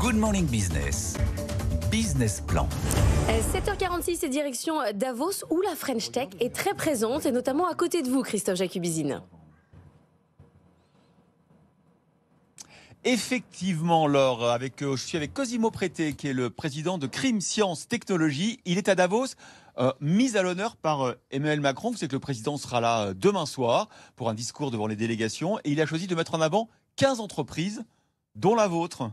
Good Morning Business. Business Plan. 7h46, c'est direction Davos où la French Tech est très présente et notamment à côté de vous, Christophe Jacubizine. Effectivement, Laure, je suis avec Cosimo Prété, qui est le président de Crime Science Technologie. Il est à Davos, mis à l'honneur par Emmanuel Macron. Vous savez que le président sera là demain soir pour un discours devant les délégations. Et il a choisi de mettre en avant 15 entreprises, dont la vôtre.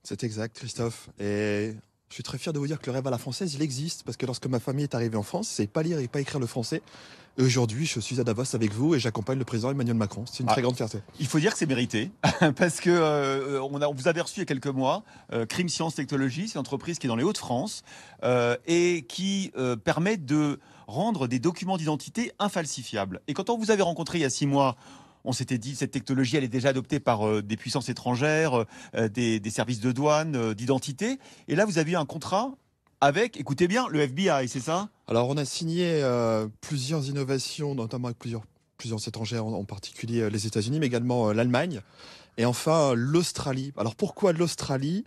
C'est exact, Christophe. Et je suis très fier de vous dire que le rêve à la française, il existe. Parce que lorsque ma famille est arrivée en France, c'est pas lire et pas écrire le français. Et aujourd'hui, je suis à Davos avec vous et j'accompagne le président Emmanuel Macron. C'est une très grande fierté. Il faut dire que c'est mérité, parce que on vous avait reçu il y a quelques mois. Crime Science Technologie, c'est une entreprise qui est dans les Hauts-de-France et qui permet de rendre des documents d'identité infalsifiables. Et quand on vous avait rencontré il y a 6 mois, on s'était dit que cette technologie, elle est déjà adoptée par des puissances étrangères, des services de douane, d'identité. Et là, vous avez eu un contrat avec, écoutez bien, le FBI, c'est ça ? Alors, on a signé plusieurs innovations, notamment avec plusieurs étrangères, en particulier les États-Unis, mais également l'Allemagne. Et enfin, l'Australie. Alors, pourquoi l'Australie ?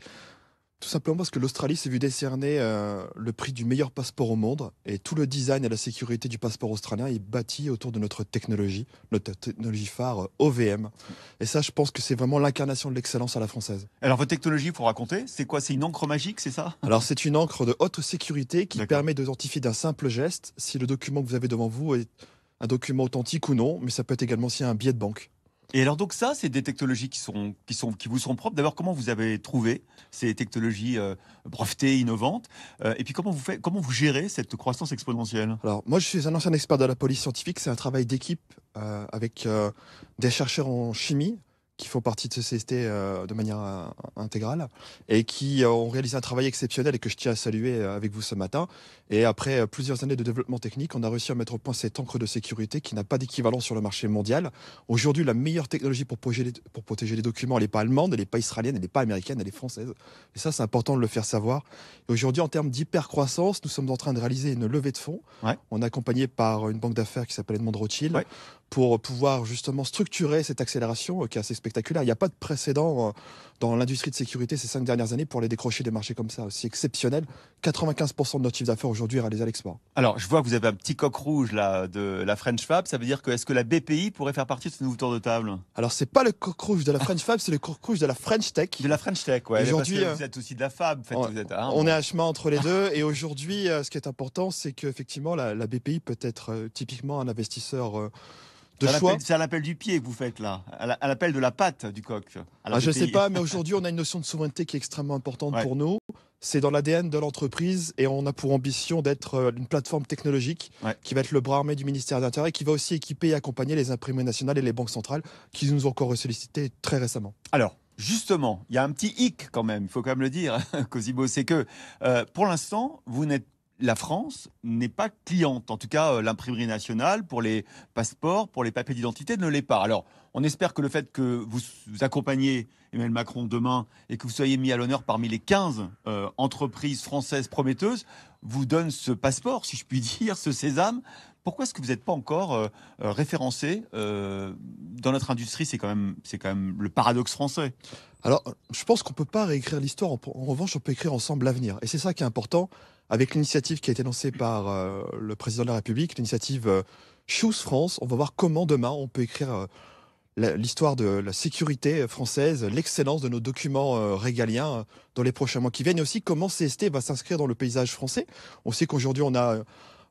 Tout simplement parce que l'Australie s'est vue décerner le prix du meilleur passeport au monde. Et tout le design et la sécurité du passeport australien est bâti autour de notre technologie phare OVM. Et ça, je pense que c'est vraiment l'incarnation de l'excellence à la française. Alors, votre technologie, il faut raconter, c'est quoi ? C'est une encre magique, c'est ça ? Alors, c'est une encre de haute sécurité qui permet d'identifier d'un simple geste si le document que vous avez devant vous est un document authentique ou non, mais ça peut être également aussi un billet de banque. Et alors donc ça, c'est des technologies qui vous sont propres. D'abord, comment vous avez trouvé ces technologies brevetées, innovantes et puis comment vous gérez cette croissance exponentielle ? Alors moi, je suis un ancien expert de la police scientifique. C'est un travail d'équipe avec des chercheurs en chimie qui font partie de ce CST de manière intégrale et qui ont réalisé un travail exceptionnel et que je tiens à saluer avec vous ce matin. Et après plusieurs années de développement technique, on a réussi à mettre au point cette encre de sécurité qui n'a pas d'équivalent sur le marché mondial. Aujourd'hui, la meilleure technologie pour protéger les documents, elle n'est pas allemande, elle n'est pas israélienne, elle n'est pas américaine, elle est française. Et ça, c'est important de le faire savoir. Et aujourd'hui, en termes d'hypercroissance, nous sommes en train de réaliser une levée de fonds. Ouais. On est accompagné par une banque d'affaires qui s'appelle Edmond Rothschild. Ouais. Pour pouvoir justement structurer cette accélération qui est assez spectaculaire. Il n'y a pas de précédent dans l'industrie de sécurité ces 5 dernières années pour aller décrocher des marchés comme ça, aussi exceptionnels. 95% de notre chiffre d'affaires aujourd'hui est réalisé à l'export. Alors, je vois que vous avez un petit coq rouge là, de la French Fab. Ça veut dire que est-ce que la BPI pourrait faire partie de ce nouveau tour de table ? Alors, c'est pas le coq rouge de la French Fab, c'est le coq rouge de la French Tech. De la French Tech, ouais. Aujourd'hui, vous êtes aussi de la Fab. On est à chemin entre les deux. Et aujourd'hui, ce qui est important, c'est qu'effectivement, la BPI peut être typiquement un investisseur... C'est à l'appel du pied que vous faites là, à l'appel de la patte du coq. Je ne sais pas, mais aujourd'hui, on a une notion de souveraineté qui est extrêmement importante pour nous. C'est dans l'ADN de l'entreprise et on a pour ambition d'être une plateforme technologique qui va être le bras armé du ministère de l'Intérieur et qui va aussi équiper et accompagner les imprimeries nationales et les banques centrales qui nous ont encore sollicité très récemment. Alors, justement, il y a un petit hic quand même, il faut quand même le dire, Cosimo, c'est que pour l'instant, la France n'est pas cliente. En tout cas, l'imprimerie nationale, pour les passeports, pour les papiers d'identité, ne l'est pas. Alors, on espère que le fait que vous accompagniez Emmanuel Macron demain et que vous soyez mis à l'honneur parmi les 15 entreprises françaises prometteuses vous donne ce passeport, si je puis dire, ce sésame. Pourquoi est-ce que vous n'êtes pas encore référencé dans notre industrie ? C'est quand même le paradoxe français. Alors, je pense qu'on ne peut pas réécrire l'histoire. En revanche, on peut écrire ensemble l'avenir. Et c'est ça qui est important. Avec l'initiative qui a été lancée par le président de la République, l'initiative Choose France, on va voir comment demain on peut écrire l'histoire de la sécurité française, l'excellence de nos documents régaliens dans les prochains mois qui viennent, et aussi comment CST va s'inscrire dans le paysage français. On sait qu'aujourd'hui on a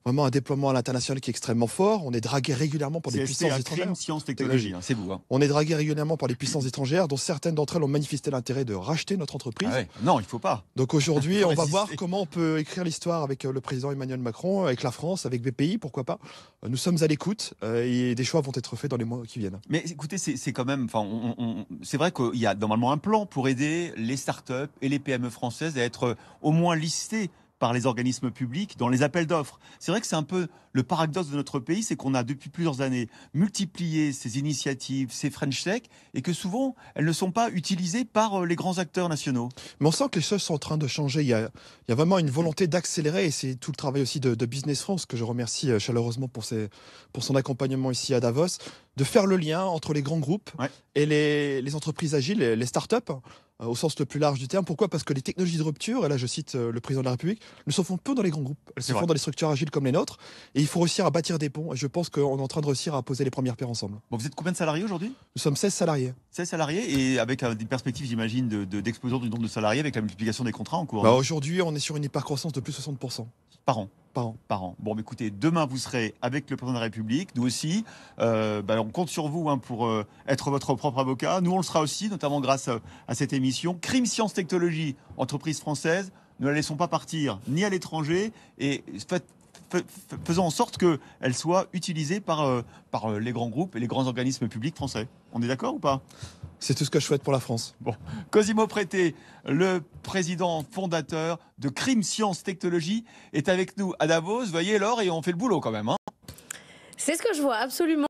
vraiment un déploiement à l'international qui est extrêmement fort. On est dragué régulièrement par des puissances étrangères. Crime Science Technologie, c'est vous. On est dragué régulièrement par des puissances étrangères, dont certaines d'entre elles ont manifesté l'intérêt de racheter notre entreprise. Ah ouais. Non, il ne faut pas. Donc aujourd'hui, on va voir comment on peut écrire l'histoire avec le président Emmanuel Macron, avec la France, avec BPI, pourquoi pas. Nous sommes à l'écoute et des choix vont être faits dans les mois qui viennent. Mais écoutez, c'est quand même, c'est vrai qu'il y a normalement un plan pour aider les startups et les PME françaises à être au moins listées par les organismes publics dans les appels d'offres. C'est vrai que c'est un peu le paradoxe de notre pays, c'est qu'on a depuis plusieurs années multiplié ces initiatives, ces French Tech, et que souvent, elles ne sont pas utilisées par les grands acteurs nationaux. Mais on sent que les choses sont en train de changer. Il y a vraiment une volonté d'accélérer, et c'est tout le travail aussi de Business France, que je remercie chaleureusement pour son accompagnement ici à Davos, de faire le lien entre les grands groupes et les entreprises agiles, les startups. au sens le plus large du terme. Pourquoi? Parce que les technologies de rupture, et là je cite le président de la République, ne se font peu dans les grands groupes. Elles se font dans les structures agiles comme les nôtres. Et il faut réussir à bâtir des ponts. Et je pense qu'on est en train de réussir à poser les premières pierres ensemble. Bon, vous êtes combien de salariés aujourd'hui? Nous sommes 16 salariés. 16 salariés et avec des perspectives, j'imagine, d'explosion du nombre de salariés avec la multiplication des contrats en cours. Bah, aujourd'hui, on est sur une hypercroissance de plus de 60%. Par an. Par an. Bon, mais écoutez, demain vous serez avec le président de la République, nous aussi. On compte sur vous pour être votre propre avocat. Nous, on le sera aussi, notamment grâce à cette émission. Crime, Science, Technologie, entreprise française. Ne la laissons pas partir ni à l'étranger et faisons en sorte qu'elle soit utilisée par les grands groupes et les grands organismes publics français. On est d'accord ou pas? C'est tout ce que je souhaite pour la France. Bon, Cosimo Prété, le président fondateur de Crime Science Technologie, est avec nous à Davos. Voyez Laure, et on fait le boulot quand même. C'est ce que je vois, absolument.